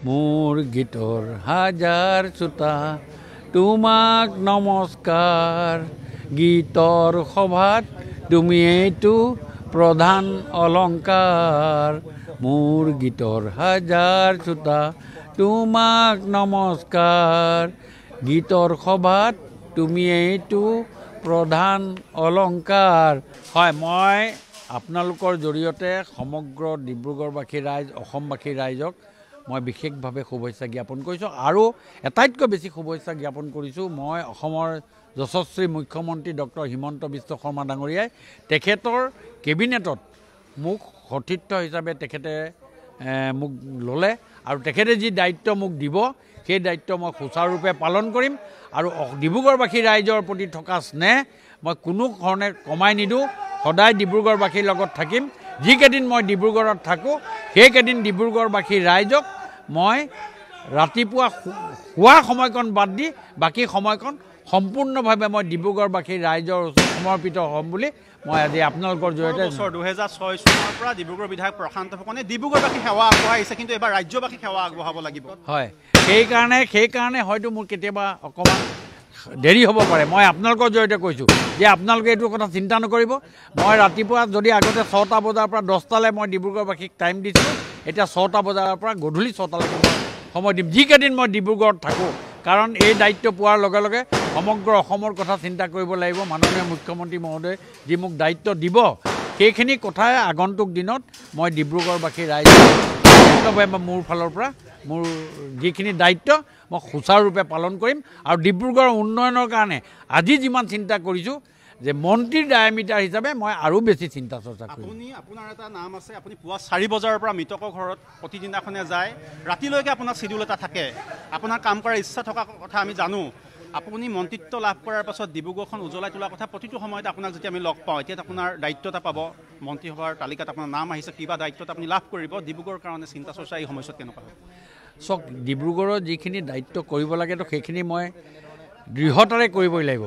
মোৰ গীতৰ হাজাৰ শ্ৰোতা তোমাক নমস্কাৰ গীতৰ সভাত তুমি এইটো প্ৰধান অলংকাৰ মোৰ গীতৰ হাজাৰ শ্ৰোতা তোমাক নমস্কাৰ গীতৰ সভাত তুমি এইটো প্ৰধান অলংকাৰ হয় মই আপোনালোকৰ জৰিয়তে সমগ্ৰ ডিব্ৰুগড়বাসী ৰাইজ অসমবাসী ৰাইজক মই বিশেষভাৱে শুভেচ্ছা জ্ঞাপন কৰিছোঁ আৰু এটাইতকৈ বেছি শুভেচ্ছা জ্ঞাপন কৰিছোঁ মই অসমৰ যশস্বী মুখ্যমন্ত্ৰী ডক্টৰ হিমন্ত বিশ্ব শৰ্মা ডাঙৰীয়াই তেখেতৰ কেবিনেটত মোক সতীৰ্থ হিচাপে তেখেতে মোক ল'লে আৰু তেখেতে যি দায়িত্ব মোক দিব সেই দায়িত্ব মই সুচাৰুৰূপে পালন কৰিম আৰু ডিব্ৰুগড়বাসী ৰাইজৰ প্ৰতি থকা স্নেহ মই কোনো ধৰণে কমাই নিদিওঁ সদায় ডিব্ৰুগড়বাসীৰ লগত থাকিম যিকেইদিন মই ডিব্ৰুগড়ত থাকোঁ সেইকেইদিন ডিব্ৰুগড়বাসী ৰাইজক মই ৰাতিপুৱা শোৱা সময়কণ বাদ দি বাকী সময়কণ সম্পূৰ্ণভাৱে মই ডিব্ৰুগড়বাসী ৰাইজৰ সমৰ্পিত হ'ম বুলি মই আজি আপোনালোকৰ জৰিয়তে 2006 চনৰ পৰা ডিব্ৰুগড় বিধায়ক প্ৰশান্ত ফুকনে ডিব্ৰুগড়বাসী সেৱা আগবঢ়াইছে কিন্তু এবাৰ ৰাজ্যবাসী সেৱা আগবঢ়াব লাগিব হয় সেইকাৰণে হয়তো মোৰ কেতিয়াবা অকণমান দেৰি হ'ব পাৰে মই আপোনালোকৰ জৰিয়তে কৈছোঁ যে আপোনালোকে এইটো কথা চিন্তা নকৰিব মই ৰাতিপুৱা যদি আগতে 6টা বজাৰ পৰা 10টালৈ মই ডিব্ৰুগড়বাসীক টাইম দিছিলোঁ এতিয়া 6টা বজাৰ পৰা গধূলি 6টালৈকে মই সময় দিম যিকেইদিন মই ডিব্ৰুগড়ত থাকোঁ কাৰণ এই দায়িত্ব পোৱাৰ লগে লগে সমগ্ৰ অসমৰ কথা চিন্তা কৰিব লাগিব মাননীয় মুখ্যমন্ত্ৰী মহোদয়ে যি মোক দায়িত্ব দিব সেইখিনি কথাই আগন্তুক দিনত মই ডিব্ৰুগড়বাসী ৰাইজক মোৰ ফালৰ পৰা মোৰ যিখিনি দায়িত্ব মই সুচাৰুৰূপে পালন কৰিম আৰু ডিব্ৰুগড় উন্নয়নৰ কাৰণে আজি যিমান চিন্তা কৰিছোঁ যে মন্ত্ৰীৰ ডায়ামিটাৰ হিচাপে মই আৰু বেছি চিন্তা চৰ্চা কৰিম আপোনাৰ এটা নাম আছে আপুনি পুৱা 4 বজাৰ পৰা মৃতকৰ ঘৰত প্ৰতিদিনাখনে যায় ৰাতিলৈকে আপোনাৰ চিডিউল এটা থাকে আপোনাৰ কাম কৰাৰ ইচ্ছা থকা কথা আমি জানো আপুনি মন্ত্ৰিত্ব লাভ কৰাৰ পাছত ডিব্ৰুগড়খন উজ্বলাই তোলাৰ কথা প্ৰতিটো সময়তে আপোনাক যেতিয়া আমি লগ পাওঁ এতিয়া আপোনাৰ দায়িত্ব এটা পাব মন্ত্ৰীসভাৰ তালিকাত আপোনাৰ নাম আহিছে কিবা দায়িত্বত আপুনি লাভ কৰিব ডিব্ৰুগড়ৰ কাৰণে চিন্তা চৰ্চা এই সময়ছোৱাত কেনেকুৱা হ'ব চাওক ডিব্ৰুগড়ৰ যিখিনি দায়িত্ব কৰিব লাগেতো সেইখিনি মই দৃঢ়তাৰে কৰিবই লাগিব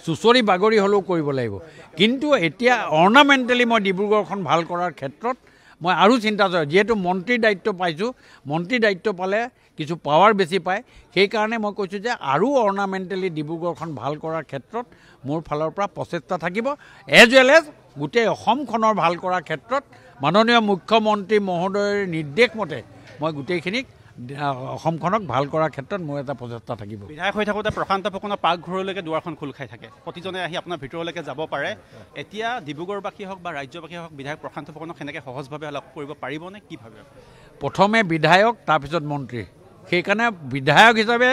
চুচৰি বাগৰি হ'লেও কৰিব লাগিব কিন্তু এতিয়া অৰ্ণামেণ্টেলি মই ডিব্ৰুগড়খন ভাল কৰাৰ ক্ষেত্ৰত মই আৰু চিন্তা কৰোঁ যিহেতু মন্ত্ৰীৰ দায়িত্ব পাইছোঁ মন্ত্ৰীৰ দায়িত্ব পালে কিছু পাৱাৰ বেছি পায় সেইকাৰণে মই কৈছোঁ যে আৰু অৰ্ণামেণ্টেলি ডিব্ৰুগড়খন ভাল কৰাৰ ক্ষেত্ৰত মোৰ ফালৰ পৰা প্ৰচেষ্টা থাকিব এজ ৱেল এজ গোটেই অসমখনৰ ভাল কৰাৰ ক্ষেত্ৰত মাননীয় মুখ্যমন্ত্ৰী মহোদয়ৰ নিৰ্দেশ মতে মই গোটেইখিনিক অসমখনক ভাল কৰাৰ ক্ষেত্ৰত মোৰ এটা প্ৰচেষ্টা থাকিব বিধায়ক হৈ থাকোঁতে প্ৰশান্ত ফুকনৰ পাকঘৰলৈকে দুৱাৰখন খোল খাই থাকে প্ৰতিজনে আহি আপোনাৰ ভিতৰলৈকে যাব পাৰে এতিয়া ডিব্ৰুগড়বাসী হওক বা ৰাজ্যবাসী হওক বিধায়ক প্ৰশান্ত ফুকনক সেনেকৈ সহজভাৱে লাভ কৰিব পাৰিবনে কি ভাবে প্ৰথমে বিধায়ক তাৰপিছত মন্ত্ৰী সেইকাৰণে বিধায়ক হিচাপে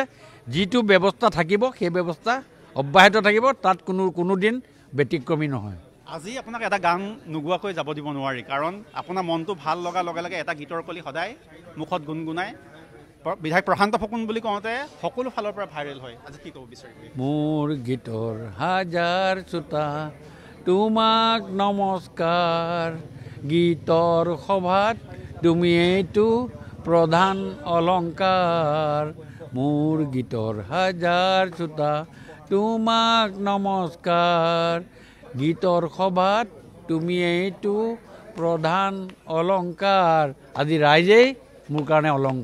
যিটো ব্যৱস্থা থাকিব সেই ব্যৱস্থা অব্যাহত থাকিব তাত কোনো দিন ব্যতিক্ৰমী নহয় আজি আপোনাক এটা গান নোগোৱাকৈ যাব দিব নোৱাৰি কাৰণ আপোনাৰ মনটো ভাল লগাৰ লগে লগে এটা গীতৰ কলি সদায় মুখত গুণগুণাই বিধায়ক প্ৰশান্ত ফুকন বুলি কওঁতে সকলো ফালৰ পৰা ভাইৰেল হয় আজি কি ক'ব বিচাৰিব মোৰ গীতৰ হাজাৰ শ্ৰোতা তোমাক নমস্কাৰ গীতৰ সভাত তুমি এইটো প্ৰধান অলংকাৰ মোৰ গীতৰ হাজাৰ শ্ৰোতা তোমাক নমস্কাৰ গীতৰ সভাত তুমি এইটো প্ৰধান অলংকাৰ আজি ৰাইজেই মোৰ কাৰণে অলংকাৰ